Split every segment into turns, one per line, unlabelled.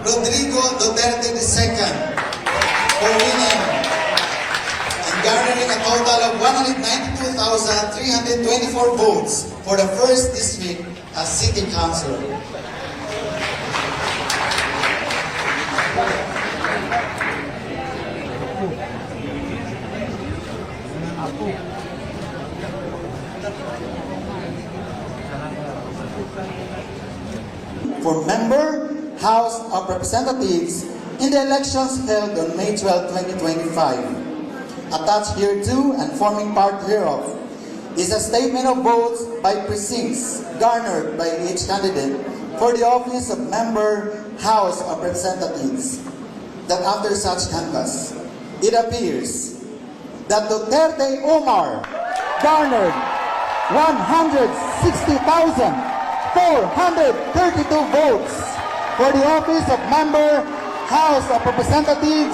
Rodrigo Duterte II for winning and garnering a total of 192,324 votes for the first district as city councilor. For member, House of Representatives in the elections held on May 12, 2025. Attached hereto and forming part hereof is a statement of votes by precincts garnered by each candidate for the office of member, House of Representatives. That after such canvass, it appears that Duterte Omar garnered 160,432 votes for the office of member, House of Representatives,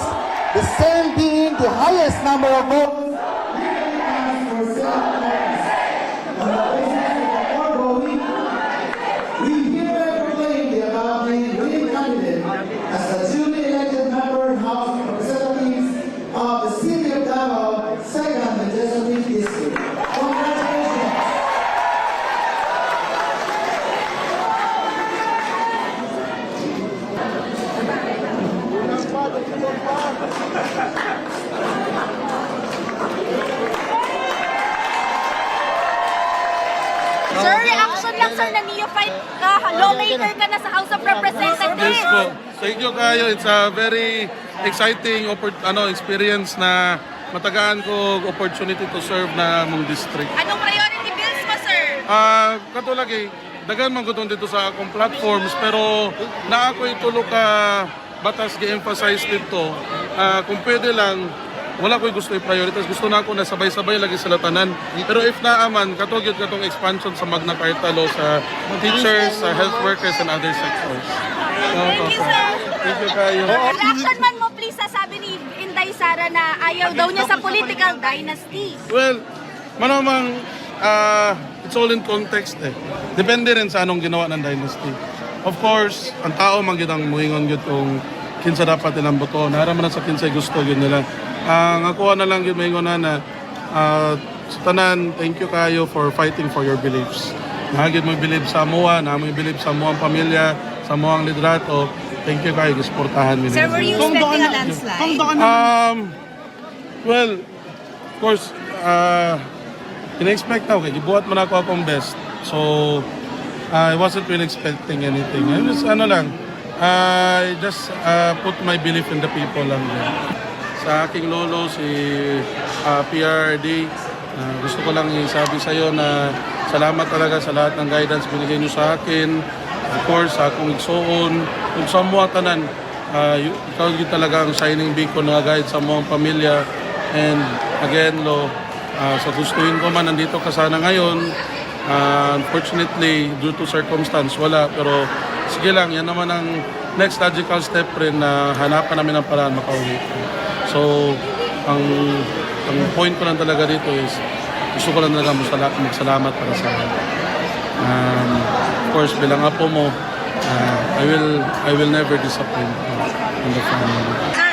the same being the highest number of votes. We hereby proclaim the above winning candidate as the duly elected member, House of Representatives of the City of Davao, 2nd Legislative District. Congratulations!
Sir, reaction lang sir na neophyte ka, lawmaker ka na sa House of Representatives.
Yes po. Thank you kayo. It's a very exciting experience na matagaan ko opportunity to serve na mong district.
Anong priority bills mo, sir?
Katulad dagan man ko dito sa akong platforms pero na ako itulo ka batas gi-emphasize dito. Kung pwede lang wala ko'y gusto i-priorities. Gusto na ako na sabay-sabay lagi sila tanan. Pero if naaman, katugyot katong expansion sa Magna Carta Law sa teachers, sa health workers, and other sectors.
Thank you, sir.
Thank you kayo.
Reaction man mo, please, sasabi ni Inday Sara na ayaw daw niya sa political dynasty.
Well, manamang, it's all in context eh. Depende rin sa anong ginawa ng dynasty. Of course, ang tao magiging muhingon yun kung kinsa dapat nilang boto. Naraman na sa kinsa gusto yun nila. Ang ako na lang yun mahingon na sa tanan, thank you kayo for fighting for your beliefs. Nahagid mo believe sa amuan, na mo believe sa amuang pamilya, sa amuang liderato. Thank you kayo, suportahan mo.
Sir, were you expecting a landslide?
Well, of course, ina-expect na ako. Ibuhat mo na ako akong best. So, I wasn't really expecting anything. I just put my belief in the people lang din. Sa aking lolo, si PRD, gusto ko lang isabi sa iyo na salamat talaga sa lahat ng guidance binigay niyo sa akin. Of course, sa akong igsoon, kung sa mga tanan, ikaw yung talaga ang shining beacon na guide sa mga pamilya. And again, Lo, sa gustuin ko man, nandito ka sana ngayon. Unfortunately, due to circumstance, wala. Pero sige lang, yan naman ang next logical step rin na hanapan namin ng paraan makauwi. So, ang point ko lang talaga dito is gusto ko lang talaga magsalamat para sa akin. Of course, bilang apo mo, I will never disappoint in the family.
Sir,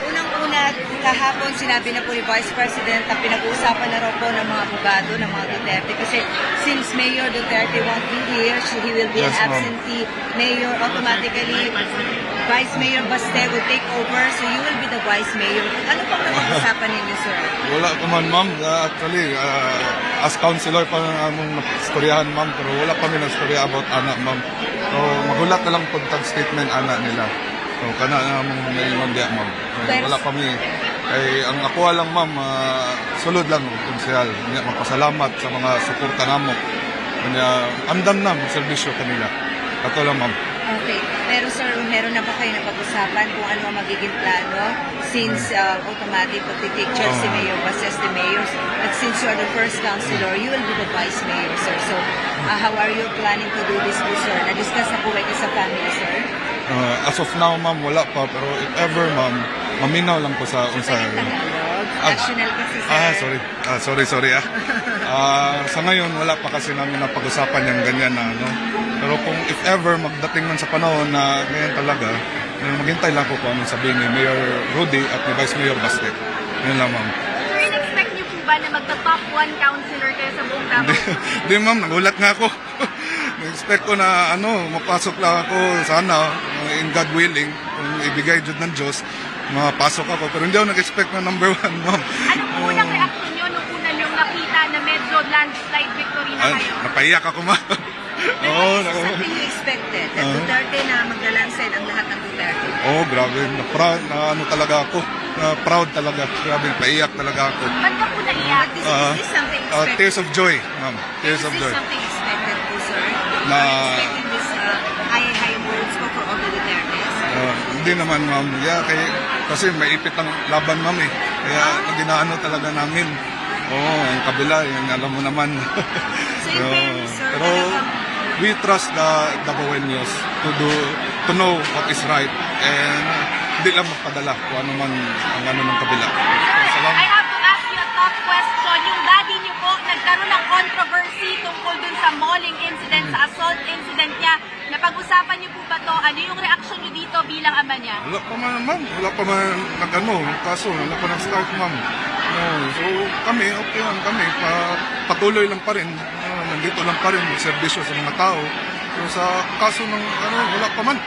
unang-una, kahapon sinabi na po ni Vice President na pinag-uusapan na raw po ng mga abogado, ng mga Duterte. Kasi since Mayor Duterte won't be here, he will be an absentee mayor. Automatically, Vice Mayor Baste will take over, so you will be the Vice Mayor. Ano pang napag-usapan ninyo, sir?
Wala ko man, ma'am. Actually, as councilor pa among istoryahan, ma'am. Pero wala kami na istorya about anak, ma'am. So, magulat na lang pag statement anak nila. So, kana among naingon diya, ma'am. So, wala kami. Kay ang ako lang, ma'am, sulod lang konsyal. Magpasalamat sa mga suporta namo. Kanya, andam na ang serbisyo kanila. Kato lang, ma'am.
Okay. Pero sir, meron na ba kayo napag-usapan kung ano ang magiging plano since automatic pag-take charge si Mayor Baste as the mayor? But since you are the first councilor, you will be the vice mayor, sir. So, how are you planning to do this po, sir? Na-discuss na po kayo sa family, sir?
As of now, ma'am, wala pa. Pero if ever, ma'am, maminaw lang po sa unsa.
National kasi, sir.
Sorry. Sa ngayon, wala pa kasi namin napag-usapan yung ganyan na ano. Pero kung if ever magdating man sa panahon na ganyan talaga, Maghintay lang ko kung anong sabihin ni Mayor Rudy at ni Vice Mayor Baste. Yun lang, ma'am.
Sir, in-expect niyo po ba na magta-top 1 councilor kayo sa buong Davao?
Hindi, ma'am, nagulat nga ako. Na-expect ko na mapasok lang ako sana, in God willing, kung ibigay Diyos ng Diyos, mapasok ako. Pero hindi ako nag-expect na number 1, ma'am.
Ano po unang reaction niyo nung una niyong nakita na medyo landslide victory na kayo?
Napaiyak ako, ma'am. Oo,
Something you expected, that Duterte na maglalansin ang lahat ng Duterte.
grabe. Na-proud, talaga ako. Proud talaga. Grabe, paiyak talaga ako.
Ba't ka po naiyak?
Is this something expected?
Tears of joy, ma'am. Tears
Is
of
this
joy.
something expected po, sir?
Na-
Are you expecting this high words po for all the Dutertes?
Hindi naman, ma'am. Kasi may ipit ang laban, ma'am eh. Kaya ginaano talaga namin. Ang kabila, yung alam mo naman.
So in fairness, sir,
Pero we trust the Davaoenos to know what is right and hindi lang magpadala kung ano man ang ano ng kabila.
Sir, I have to ask you a tough question. Yung daddy niyo po, nagkaroon ng controversy tungkol dun sa mauling incident, sa assault incident niya. Napag-usapan niyo po ba to? Ano yung reaksyon niyo dito bilang ama niya?
Wala pa man, ma'am. Wala pa man kaso. Wala pa nag-start, ma'am. So kami, okay lang kami. Patuloy lang pa rin. Nandito lang pa rin, serbisyo sa mga tao. So sa kaso ng wala pa man.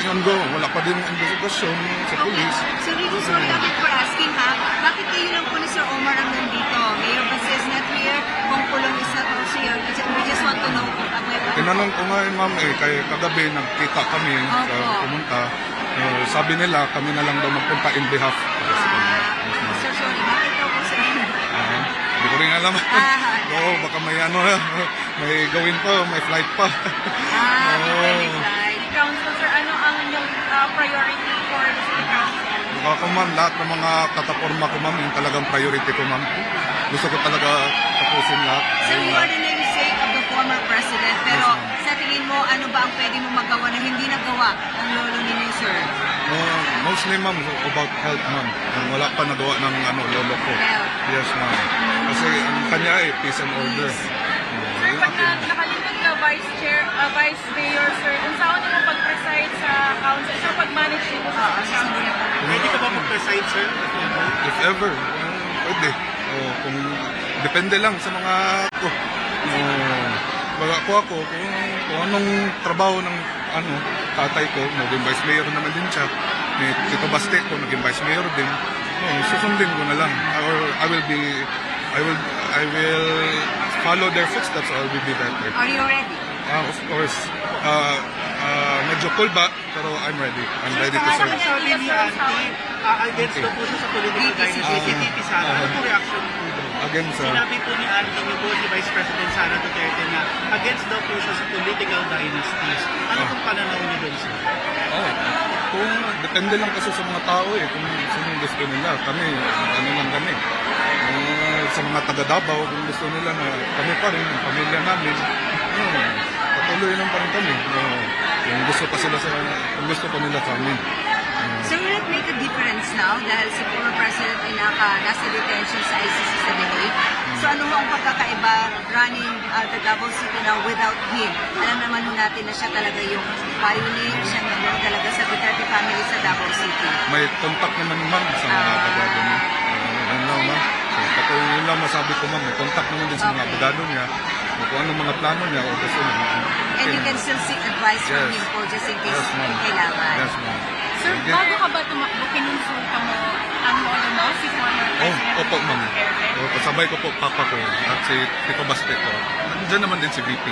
Wala pa din investigasyon sa police.
So really sorry ako for asking ha, bakit kayo lang po ni Sir Omar ang nandito? Mayor Baste is not here, Kong Pulong is not also here. We just want to know kung ano.
Tinanong ko nga ma'am kay kagabi nagkita kami sa pumunta. Sabi nila kami na lang daw magpunta in behalf.
Sir, sorry, bakit daw po sir?
Hindi ko rin alam. Baka may may gawin pa, may flight pa.
Council, sir, ano ang inyong priority for the city council?
Ako ma'am, lahat ng mga kataporma ko ma'am, yung talagang priority ko ma'am. Gusto ko talaga tapusin lahat.
So you are the namesake of the former president, pero sa tingin mo, ano ba ang pwede mo magawa na hindi nagawa ng lolo ninyo, sir?
Mostly ma'am, about health ma'am. Wala pa nagawa ng lolo ko.
Health.
Yes ma'am. Kasi ang kanya ay peace and order.
Sir, pag nakalingkod ka, Vice Mayor, sir, kung saan mo pag-preside sa council, sa pag-manage mo sa council?
Pwede ka ba mag-preside, sir?
If ever, pwede. Kung depende lang sa mga ko. Baga ako kung anong trabaho ng tatay ko, naging vice mayor naman din siya. Ni Tito Baste ko, naging vice mayor din. Susundin ko na lang. Or I will follow their footsteps or I will be better.
Are you ready?
Of course. Medyo cool ba? Pero I'm ready. I'm ready to serve.
Sabi ni Auntie, against daw po siya sa political dynasty, si Titi Sara. Ano po reaction po doon?
Again, sir.
Sinabi po ni Auntie niyo po si Vice President Sara Duterte na against daw po siya sa political dynasties. Ano pong pananaw niyo doon, sir?
Kung depende lang kasi sa mga tao kung sino yung gusto nila. Kami, lang kami. Sa mga taga Davao, kung gusto nila na kami pa rin, ang pamilya namin, patuloy lang pa rin kami. Kung gusto pa nila sa amin.
So will it make a difference now dahil si former president ay nasa detention sa ICC sa The Hague? So ano ho ang pagkakaiba running the Davao City now without him? Alam naman ho natin na siya talaga yung pioneer, siya naman talaga sa Duterte family sa Davao City.
May contact naman ma'am sa mga abogado niya. Yan lang ma'am. Yun lang masabi ko ma'am. May contact naman din sa mga abogado niya. Kung anong mga plano niya o gusto niya.
And you can still seek advice from him po just in case kailangan.
Yes ma'am.
Sir, bago ka ba tumakbo, kinonsulta mo ang lolo mo, si former President?
Opo ma'am. Kasabay ko po papa ko at si Tito Baste ko. Diyan naman din si VP.